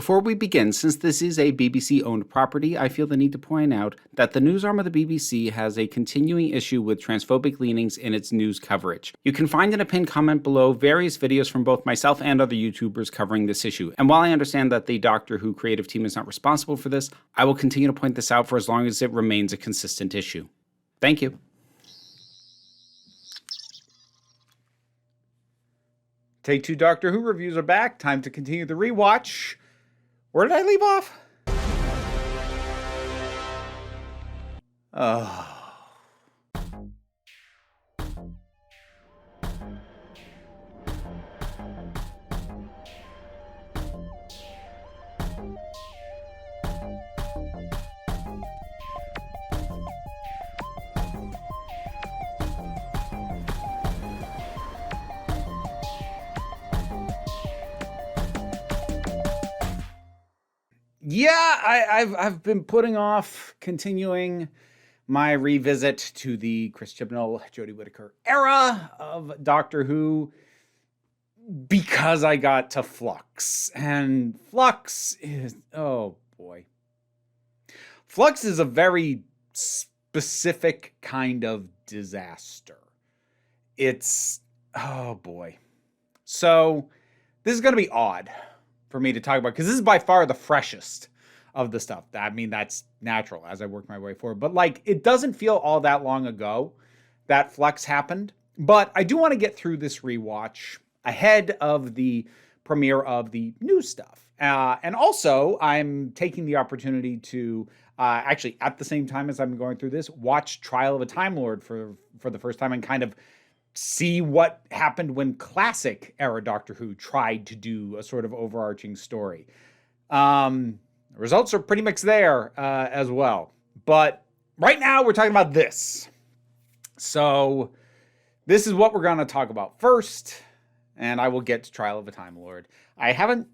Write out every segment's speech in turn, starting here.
Before we begin, since this is a BBC-owned property, I feel the need to point out that the news arm of the BBC has a continuing issue with transphobic leanings in its news coverage. You can find in a pinned comment below various videos from both myself and other YouTubers covering this issue. And while I understand that the Doctor Who creative team is not responsible for this, I will continue to point this out for as long as it remains a consistent issue. Thank you. Take 2 Doctor Who reviews are back. Time to continue the rewatch. Where did I leave off? Oh. Yeah, I've been putting off continuing my revisit to the Chris Chibnall, Jodie Whittaker era of Doctor Who because I got to Flux. And Flux is, oh boy. Flux is a very specific kind of disaster. It's, oh boy. So this is going to be odd for me to talk about, because this is by far the freshest of the stuff. I mean, that's natural as I work my way forward. But like, it doesn't feel all that long ago that Flux happened. But I do want to get through this rewatch ahead of the premiere of the new stuff. And also, I'm taking the opportunity to actually, at the same time as I'm going through this, watch Trial of a Time Lord for the first time and kind of see what happened when classic era Doctor Who tried to do a sort of overarching story. Results are pretty mixed there as well. But right now we're talking about this. So this is what we're going to talk about first, and I will get to Trial of a Time Lord. I haven't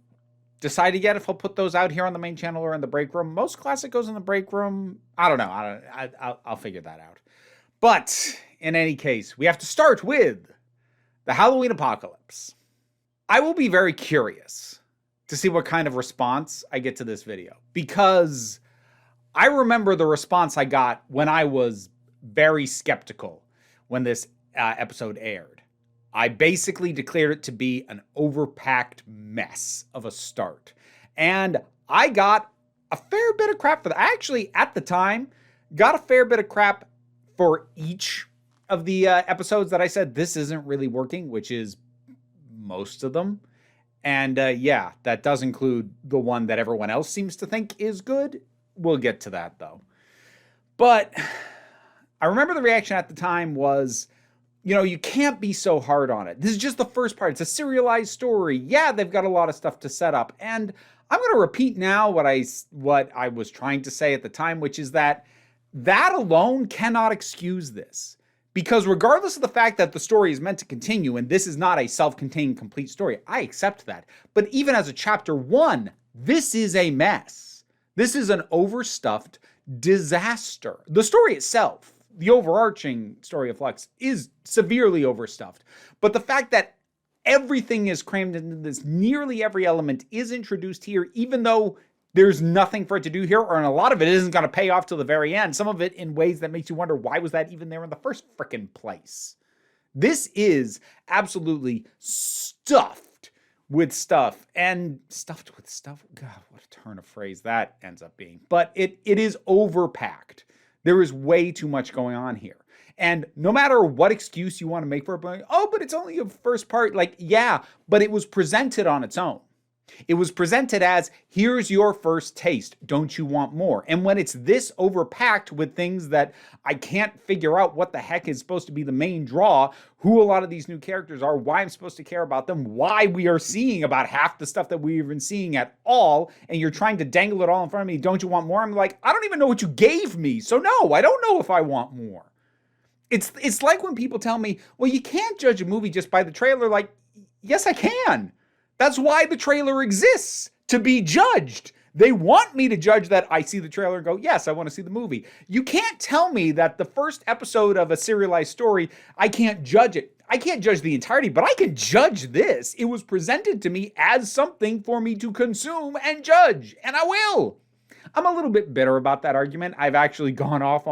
decided yet if I'll put those out here on the main channel or in the break room. Most classic goes in the break room. I don't know. I'll figure that out. But in any case, we have to start with the Halloween apocalypse. I will be very curious to see what kind of response I get to this video, because I remember the response I got when I was very skeptical when this episode aired. I basically declared it to be an overpacked mess of a start. And I got a fair bit of crap for that. I actually, at the time, got a fair bit of crap for each of the episodes that I said this isn't really working, which is most of them. And yeah, that does include the one that everyone else seems to think is good. We'll get to that though. But I remember the reaction at the time was, you know, you can't be so hard on it. This is just the first part. It's a serialized story. Yeah, they've got a lot of stuff to set up. And I'm going to repeat now what I was trying to say at the time, which is that alone cannot excuse this. Because regardless of the fact that the story is meant to continue, and this is not a self-contained complete story, I accept that. But even as a chapter 1, this is a mess. This is an overstuffed disaster. The story itself, the overarching story of Flux, is severely overstuffed. But the fact that everything is crammed into this, nearly every element is introduced here, even though there's nothing for it to do here, or a lot of it isn't going to pay off till the very end. Some of it in ways that makes you wonder, why was that even there in the first frickin' place? This is absolutely stuffed with stuff. And stuffed with stuff? God, what a turn of phrase that ends up being. But it is overpacked. There is way too much going on here. And no matter what excuse you want to make for it, but, oh, but it's only a first part. Like, yeah, but it was presented on its own. It was presented as, here's your first taste. Don't you want more? And when it's this overpacked with things that I can't figure out what the heck is supposed to be the main draw, who a lot of these new characters are, why I'm supposed to care about them, why we are seeing about half the stuff that we've been seeing at all, and you're trying to dangle it all in front of me, don't you want more? I'm like, I don't even know what you gave me, so no, I don't know if I want more. It's like when people tell me, well, you can't judge a movie just by the trailer. Like, yes, I can. That's why the trailer exists, to be judged. They want me to judge that I see the trailer and go, yes, I want to see the movie. You can't tell me that the first episode of a serialized story, I can't judge it. I can't judge the entirety, but I can judge this. It was presented to me as something for me to consume and judge, and I will. I'm a little bit bitter about that argument. I've actually gone off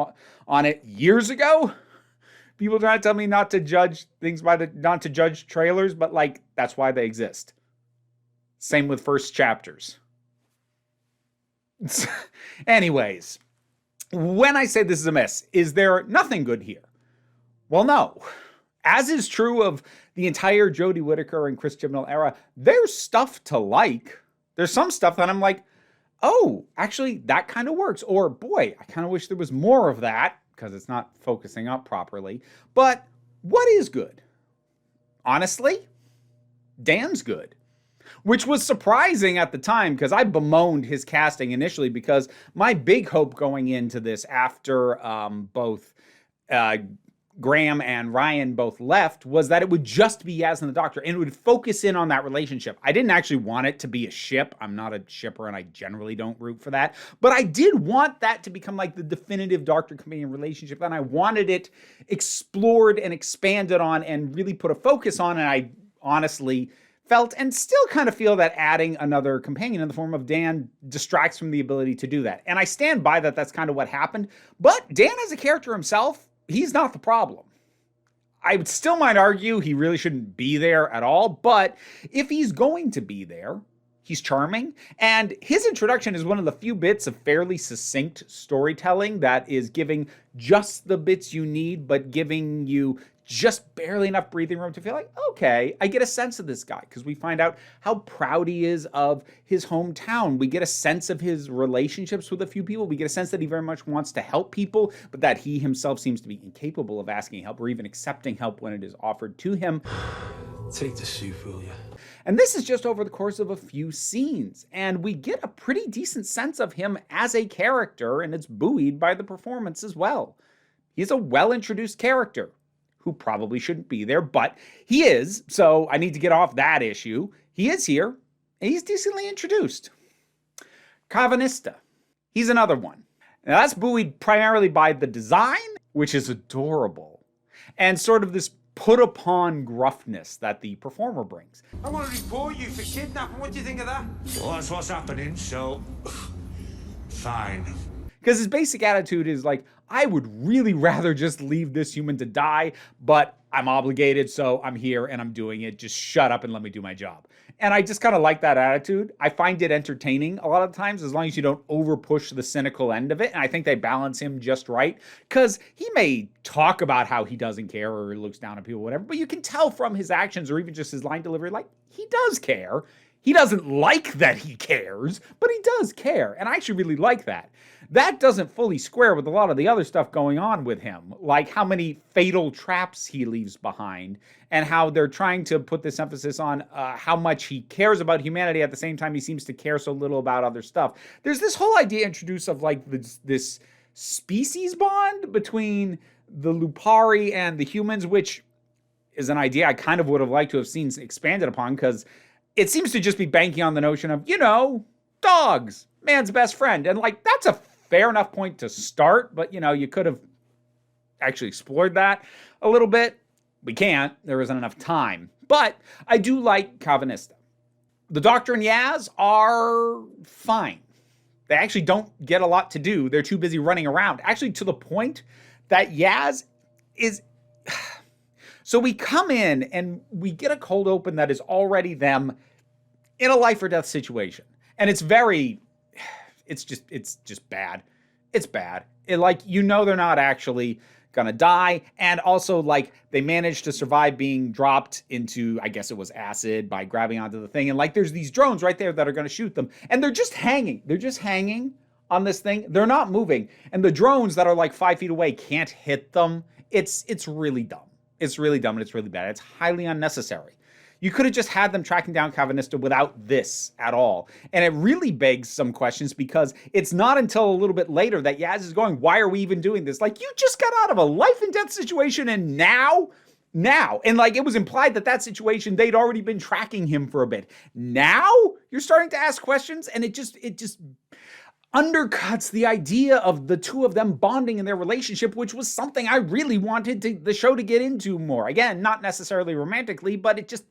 on it years ago. People trying to tell me not to judge things not to judge trailers, but like, that's why they exist. Same with first chapters. Anyways, when I say this is a mess, is there nothing good here? Well, no. As is true of the entire Jodie Whittaker and Chris Chibnall era, there's stuff to like. There's some stuff that I'm like, oh, actually, that kind of works. Or, boy, I kind of wish there was more of that, because it's not focusing up properly. But what is good? Honestly, Dan's good. Which was surprising at the time, because I bemoaned his casting initially, because my big hope going into this after both Graham and Ryan both left was that it would just be Yaz and the Doctor, and it would focus in on that relationship. I didn't actually want it to be a ship. I'm not a shipper, and I generally don't root for that. But I did want that to become like the definitive Doctor-companion relationship, and I wanted it explored and expanded on and really put a focus on, and I honestly felt and still kind of feel that adding another companion in the form of Dan distracts from the ability to do that. And I stand by that. That's kind of what happened. But Dan as a character himself, he's not the problem. I would still might argue he really shouldn't be there at all. But if he's going to be there, he's charming. And his introduction is one of the few bits of fairly succinct storytelling that is giving just the bits you need, but giving you just barely enough breathing room to feel like, okay, I get a sense of this guy, because we find out how proud he is of his hometown. We get a sense of his relationships with a few people. We get a sense that he very much wants to help people, but that he himself seems to be incapable of asking help or even accepting help when it is offered to him. Take the soup, will you? And this is just over the course of a few scenes, and we get a pretty decent sense of him as a character, and it's buoyed by the performance as well. He's a well-introduced character who probably shouldn't be there, but he is, so I need to get off that issue. He is here, and he's decently introduced. Kavanista. He's another one. Now that's buoyed primarily by the design, which is adorable, and sort of this put-upon gruffness that the performer brings. I want to report you for kidnapping. What do you think of that? Well, that's what's happening, so fine. Because his basic attitude is like, I would really rather just leave this human to die, but I'm obligated, so I'm here and I'm doing it. Just shut up and let me do my job. And I just kind of like that attitude. I find it entertaining a lot of times, as long as you don't over push the cynical end of it. And I think they balance him just right, because he may talk about how he doesn't care or he looks down on people, whatever, but you can tell from his actions or even just his line delivery, like, he does care. He doesn't like that he cares, but he does care. And I actually really like that. That doesn't fully square with a lot of the other stuff going on with him, like how many fatal traps he leaves behind and how they're trying to put this emphasis on how much he cares about humanity. At the same time, he seems to care so little about other stuff. There's this whole idea introduced of like this species bond between the Lupari and the humans, which is an idea I kind of would have liked to have seen expanded upon, because it seems to just be banking on the notion of, dogs, man's best friend. And like, that's a fair enough point to start, but you could have actually explored that a little bit. We can't. There isn't enough time. But I do like Kavanista. The Doctor and Yaz are fine. They actually don't get a lot to do. They're too busy running around. Actually, to the point that Yaz is... So we come in and we get a cold open that is already them in a life or death situation. And it's just bad. It's bad. They're not actually gonna die. And also, like, they managed to survive being dropped into, I guess it was acid, by grabbing onto the thing. And like, there's these drones right there that are gonna shoot them. And they're just hanging. They're just hanging on this thing. They're not moving. And the drones that are like 5 feet away can't hit them. It's really dumb. It's really dumb and it's really bad. It's highly unnecessary. You could have just had them tracking down Kavanista without this at all. And it really begs some questions, because it's not until a little bit later that Yaz is going, why are we even doing this? Like, you just got out of a life and death situation, and now now. And like, it was implied that situation, they'd already been tracking him for a bit. Now you're starting to ask questions, and it just undercuts the idea of the two of them bonding in their relationship, which was something I really wanted the show to get into more. Again, not necessarily romantically, but it just,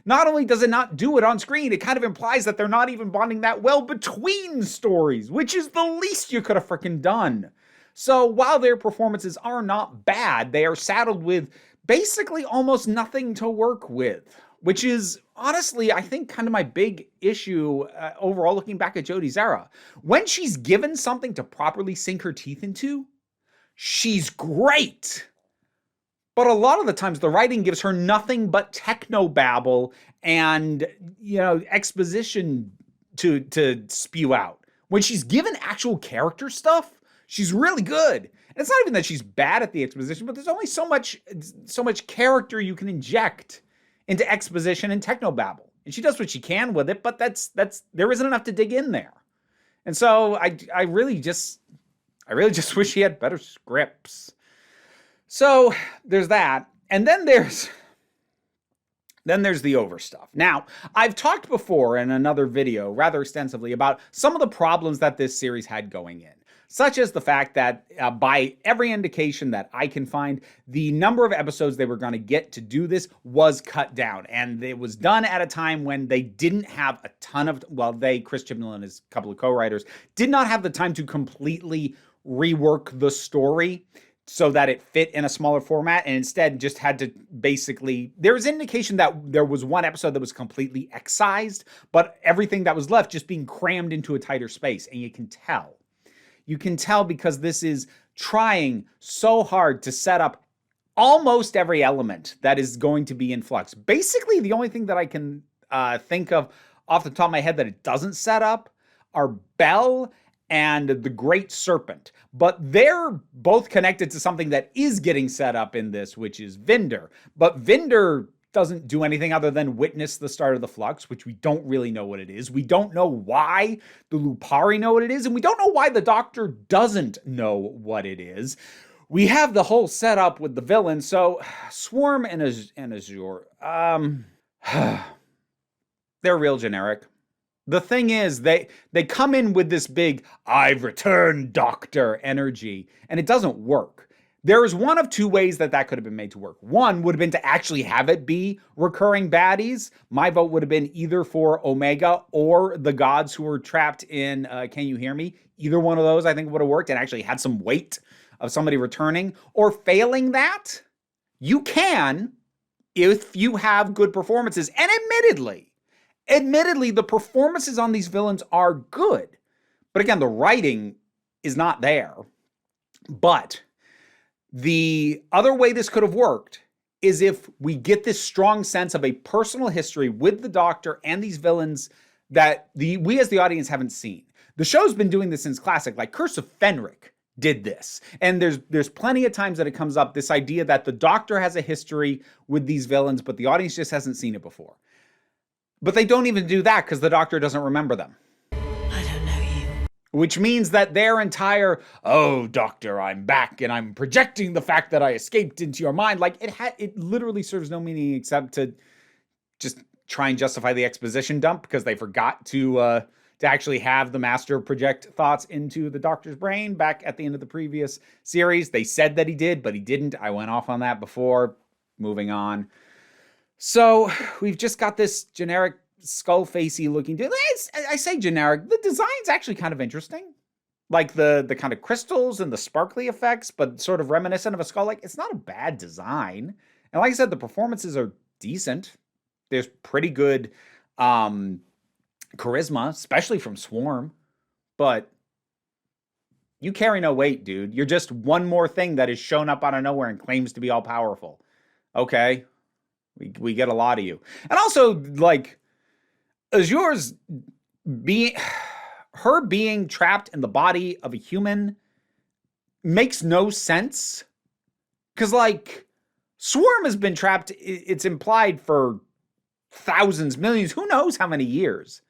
not only does it not do it on screen, it kind of implies that they're not even bonding that well between stories, which is the least you could have freaking done. So while their performances are not bad, they are saddled with basically almost nothing to work with, which is honestly, I think, kind of my big issue overall looking back at Jodie's era. When she's given something to properly sink her teeth into, she's great. But a lot of the times the writing gives her nothing but technobabble and, exposition to spew out. When she's given actual character stuff, she's really good. And it's not even that she's bad at the exposition, but there's only so much character you can inject into exposition and technobabble. And she does what she can with it, but that's there isn't enough to dig in there. And so I really just wish she had better scripts. So there's that. And then there's the over stuff. Now, I've talked before in another video rather extensively about some of the problems that this series had going in, such as the fact that by every indication that I can find, the number of episodes they were going to get to do this was cut down. And it was done at a time when they didn't have a ton of, Chris Chibnall and his couple of co-writers did not have the time to completely rework the story so that it fit in a smaller format, and instead just had to basically, there was indication that there was one episode that was completely excised, but everything that was left just being crammed into a tighter space. And you can tell. You can tell because this is trying so hard to set up almost every element that is going to be in Flux. Basically, the only thing that I can think of off the top of my head that it doesn't set up are Belle and the Great Serpent. But they're both connected to something that is getting set up in this, which is Vinder. But Vinder doesn't do anything other than witness the start of the Flux, which we don't really know what it is. We don't know why the Lupari know what it is, and we don't know why the Doctor doesn't know what it is. We have the whole setup with the villain, so Swarm and Azure, they're real generic. The thing is, they come in with this big, I've returned, Doctor energy, and it doesn't work. There is one of two ways that could have been made to work. One would have been to actually have it be recurring baddies. My vote would have been either for Omega or the gods who were trapped in Can You Hear Me? Either one of those I think would have worked and actually had some weight of somebody returning. Or failing that, you can, if you have good performances. And admittedly, the performances on these villains are good. But again, the writing is not there. But the other way this could have worked is if we get this strong sense of a personal history with the Doctor and these villains that we as the audience haven't seen. The show's been doing this since classic, like Curse of Fenric did this. And there's plenty of times that it comes up, this idea that the Doctor has a history with these villains, but the audience just hasn't seen it before. But they don't even do that because the Doctor doesn't remember them. I don't know you. Which means that their entire, oh, Doctor, I'm back and I'm projecting the fact that I escaped into your mind, like it literally serves no meaning except to just try and justify the exposition dump because they forgot to actually have the Master project thoughts into the Doctor's brain back at the end of the previous series. They said that he did, but he didn't. I went off on that before. Moving on. So we've just got this generic skull-facey looking dude. I say generic. The design's actually kind of interesting. Like the kind of crystals and the sparkly effects, but sort of reminiscent of a skull. Like, it's not a bad design. And like I said, the performances are decent. There's pretty good charisma, especially from Swarm. But you carry no weight, dude. You're just one more thing that is shown up out of nowhere and claims to be all-powerful. Okay. We get a lot of you. And also, like, Azure's being trapped in the body of a human makes no sense. Because, like, Swarm has been trapped, it's implied, for thousands, millions, who knows how many years.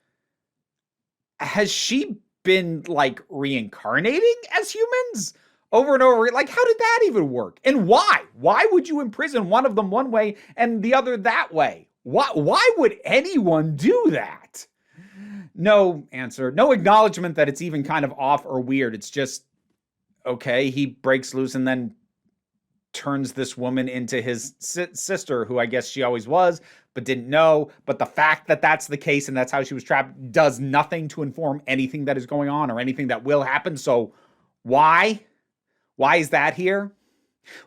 Has she been, like, reincarnating as humans over and over. Like, how did that even work? And why? Why would you imprison one of them one way and the other that way? Why would anyone do that? No answer. No acknowledgement that it's even kind of off or weird. It's just, okay, he breaks loose and then turns this woman into his sister, who I guess she always was, but didn't know. But the fact that that's the case and that's how she was trapped does nothing to inform anything that is going on or anything that will happen. So why? Why is that here?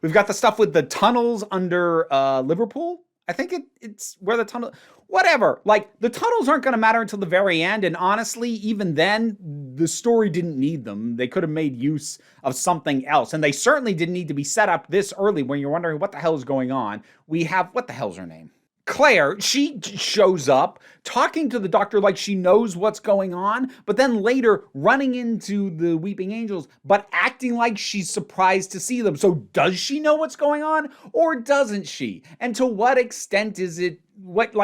We've got the stuff with the tunnels under Liverpool. I think it's where the tunnel, whatever. Like, the tunnels aren't going to matter until the very end. And honestly, even then, the story didn't need them. They could have made use of something else. And they certainly didn't need to be set up this early when you're wondering what the hell is going on. We have, what the hell's her name? Claire, she shows up talking to the doctor like she knows what's going on, but then later running into the Weeping Angels, but acting like she's surprised to see them. So does she know what's going on or doesn't she? And to what extent is it, what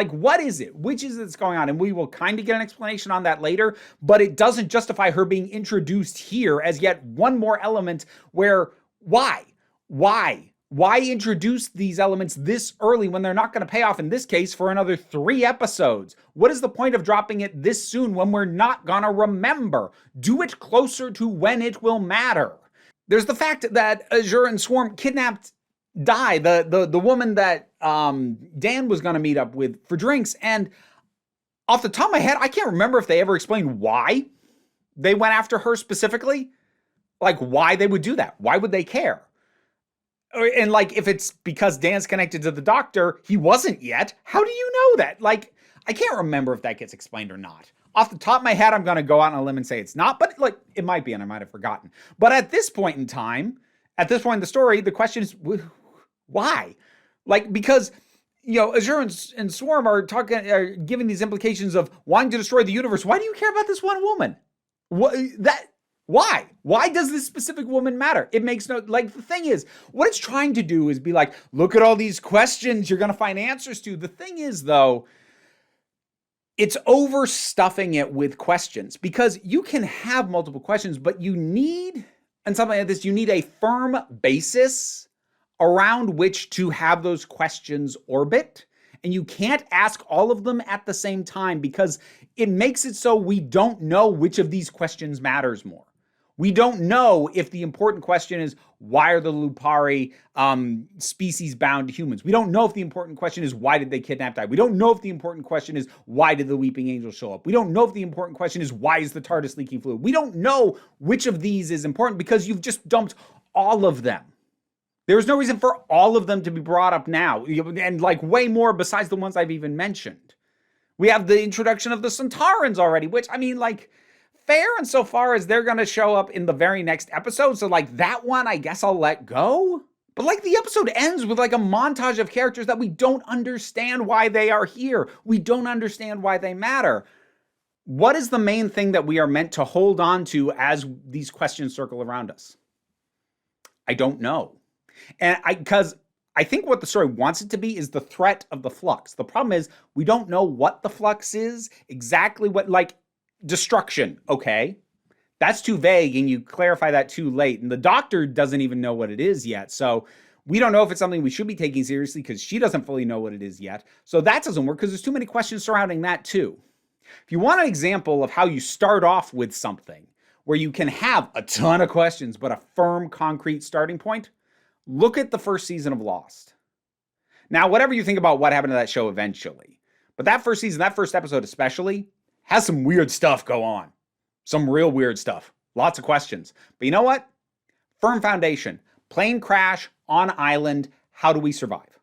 is it? Which is it's going on? And we will kind of get an explanation on that later, but it doesn't justify her being introduced here as yet one more element where, why? Why introduce these elements this early when they're not going to pay off, in this case, for another 3 episodes? What is the point of dropping it this soon when we're not going to remember? Do it closer to when it will matter. There's the fact that Azure and Swarm kidnapped Di, the woman that Dan was going to meet up with for drinks. And off the top of my head, I can't remember if they ever explained why they went after her specifically. Like, why they would do that. Why would they care? And like, if it's because Dan's connected to the doctor, he wasn't yet. How do you know that? Like, I can't remember if that gets explained or not. Off the top of my head, I'm going to go out on a limb and say it's not, but like, it might be, and I might have forgotten. But at this point in time, at this point in the story, the question is, why? Like, because, you know, Azure and Swarm are giving these implications of wanting to destroy the universe. Why do you care about this one woman? Why? Why does this specific woman matter? It makes no, like, the thing is, what it's trying to do is be like, look at all these questions you're going to find answers to. The thing is, though, it's overstuffing it with questions, because you can have multiple questions, but you need, and something like this, you need a firm basis around which to have those questions orbit. And you can't ask all of them at the same time, because it makes it so we don't know which of these questions matters more. We don't know if the important question is, why are the Lupari species bound to humans? We don't know if the important question is, why did they kidnap Di? We don't know if the important question is, why did the Weeping Angels show up? We don't know if the important question is, why is the TARDIS leaking fluid? We don't know which of these is important, because you've just dumped all of them. There's no reason for all of them to be brought up now, and like way more besides the ones I've even mentioned. We have the introduction of the Centaurans already, which, I mean, like, fair insofar as they're going to show up in the very next episode. So like, that one, I guess I'll let go. But like, the episode ends with like a montage of characters that we don't understand why they are here. We don't understand why they matter. What is the main thing that we are meant to hold on to as these questions circle around us? I don't know. And because I think what the story wants it to be is the threat of the Flux. The problem is we don't know what the Flux is, exactly what, like, destruction, okay? That's too vague, and you clarify that too late. And the doctor doesn't even know what it is yet. So we don't know if it's something we should be taking seriously, because she doesn't fully know what it is yet. So that doesn't work, because there's too many questions surrounding that too. If you want an example of how you start off with something where you can have a ton of questions but a firm, concrete starting point, look at the first season of Lost. Now, whatever you think about what happened to that show eventually, but that first season, that first episode especially, has some weird stuff go on. Some real weird stuff. Lots of questions. But you know what? Firm foundation. Plane crash on island. How do we survive?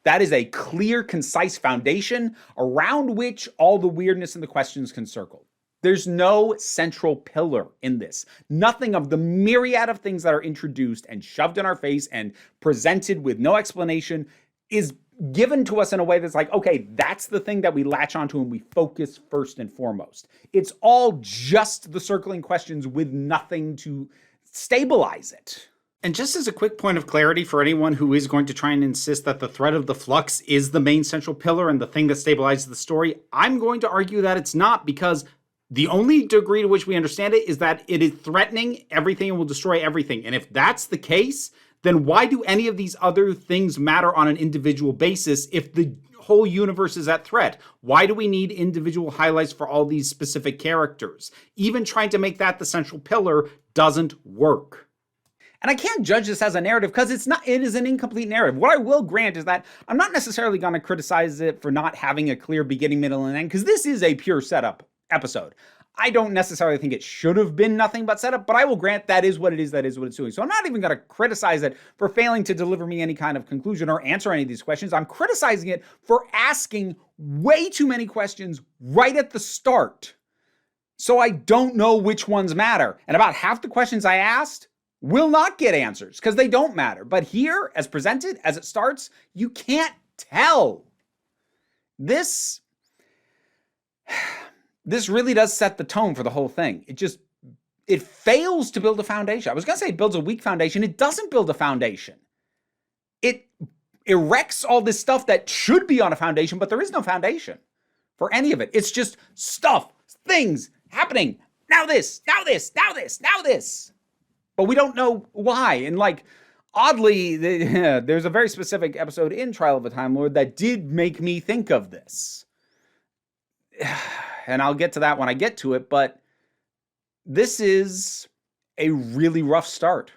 That is a clear, concise foundation around which all the weirdness and the questions can circle. There's no central pillar in this. Nothing of the myriad of things that are introduced and shoved in our face and presented with no explanation is given to us in a way that's like, okay, that's the thing that we latch onto and we focus first and foremost. It's all just the circling questions with nothing to stabilize it. And just as a quick point of clarity for anyone who is going to try and insist that the threat of the Flux is the main central pillar and the thing that stabilizes the story, I'm going to argue that it's not, because The only degree to which we understand it is that it is threatening everything and will destroy everything. And if that's the case, then why do any of these other things matter on an individual basis if the whole universe is at threat? Why do we need individual highlights for all these specific characters? Even trying to make that the central pillar doesn't work. And I can't judge this as a narrative because it is an incomplete narrative. What I will grant is that I'm not necessarily going to criticize it for not having a clear beginning, middle, and end, because this is a pure setup episode. I don't necessarily think it should have been nothing but setup, but I will grant that is what it is, that is what it's doing. So I'm not even going to criticize it for failing to deliver me any kind of conclusion or answer any of these questions. I'm criticizing it for asking way too many questions right at the start. So I don't know which ones matter. And about half the questions I asked will not get answers because they don't matter. But here, as presented, as it starts, you can't tell. This really does set the tone for the whole thing. It fails to build a foundation. I was going to say it builds a weak foundation. It doesn't build a foundation. It erects all this stuff that should be on a foundation, but there is no foundation for any of it. It's just stuff, things happening. Now this, now this, now this, now this. But we don't know why. And oddly, there's a very specific episode in Trial of a Time Lord that did make me think of this. And I'll get to that when I get to it, but this is a really rough start.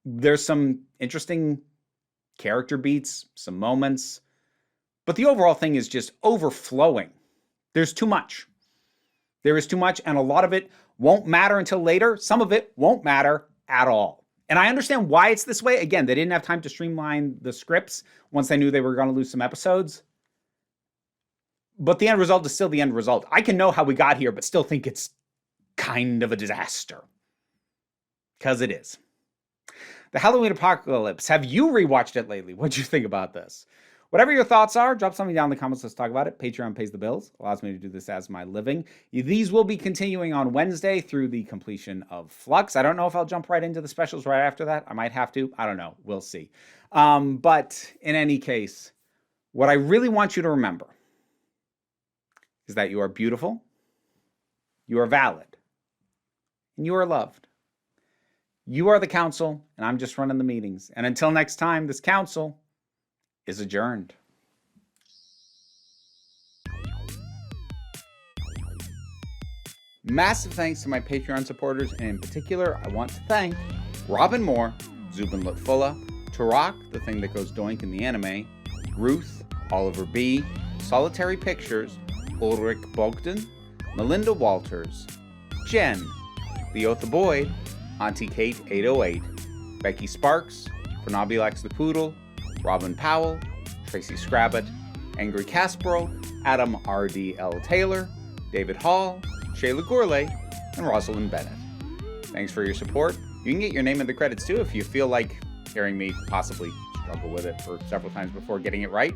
There's some interesting character beats, some moments, but the overall thing is just overflowing. There's too much. There is too much, and a lot of it won't matter until later. Some of it won't matter at all. And I understand why it's this way. Again, they didn't have time to streamline the scripts once they knew they were going to lose some episodes. But the end result is still the end result. I can know how we got here, but still think it's kind of a disaster. Because it is. The Halloween Apocalypse. Have you rewatched it lately? What'd you think about this? Whatever your thoughts are, drop something down in the comments. Let's talk about it. Patreon pays the bills. Allows me to do this as my living. These will be continuing on Wednesday through the completion of Flux. I don't know if I'll jump right into the specials right after that. I might have to. I don't know. We'll see. But in any case, what I really want you to remember is that you are beautiful, you are valid, and you are loved. You are the council, and I'm just running the meetings. And until next time, this council is adjourned. Massive thanks to my Patreon supporters, and in particular, I want to thank Robin Moore, Zubin Lutfullah, Tarak, the thing that goes doink in the anime, Ruth, Oliver B., Solitary Pictures, Ulrich Bogdan, Melinda Walters, Jen, Leotha Boyd, Auntie Kate 808, Becky Sparks, Fernabilax the Poodle, Robin Powell, Tracy Scrabbit, Angry Kasparov, Adam R.D.L. Taylor, David Hall, Shayla Gourlay, and Rosalind Bennett. Thanks for your support. You can get your name in the credits too if you feel like hearing me possibly struggle with it for several times before getting it right.